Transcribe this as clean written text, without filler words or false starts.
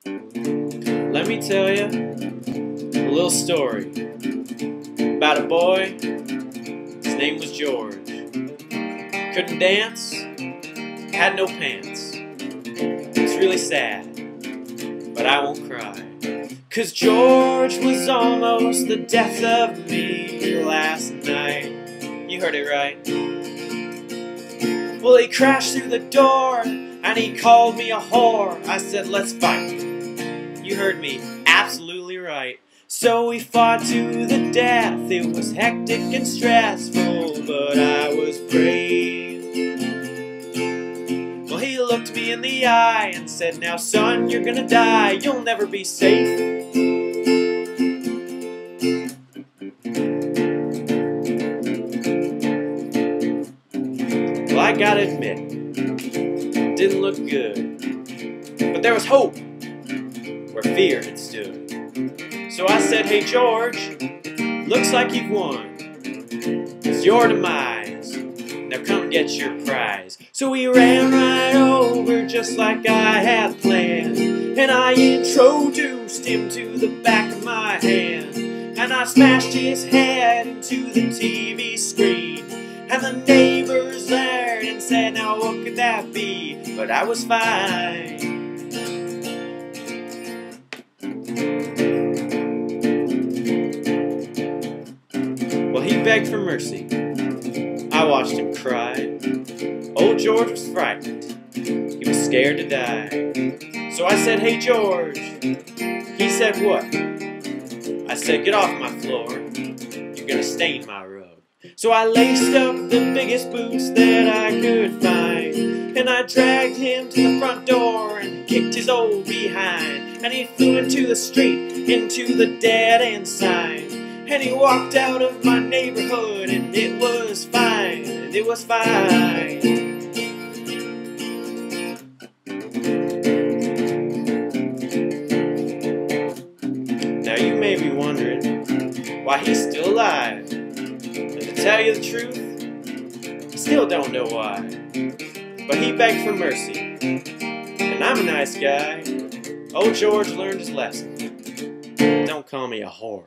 Let me tell you a little story about a boy. His name was George. Couldn't dance, had no pants. It's really sad, but I won't cry. 'Cause George was almost the death of me last night. You heard it right. Well, he crashed through the door and he called me a whore. I said, let's fight. You heard me absolutely right. So we fought to the death. It was hectic and stressful, but I was brave. Well, he looked me in the eye and said, now son, you're gonna die. You'll never be safe. Well, I gotta admit, it didn't look good. But there was hope where fear had stood. So I said, hey George, looks like you've won. It's your demise. Now come get your prize. So he ran right over just like I had planned. And I introduced him to the back of my hand. And I smashed his head into the TV screen. And the neighbors leered and said, now what could that be? But I was fine. Well, he begged for mercy. I watched him cry. Old George was frightened. He was scared to die. So I said, hey George. He said, what? I said, get off my floor. You're gonna stain my rug. So I laced up the biggest boots that I could find. And I dragged him to the front door and kicked his old behind. And he flew into the street, into the dead-end sign. And he walked out of my neighborhood, and it was fine, and it was fine. Now you may be wondering why he's still alive. And to tell you the truth, I still don't know why. But he begged for mercy, and I'm a nice guy. Old George learned his lesson. Don't call me a whore.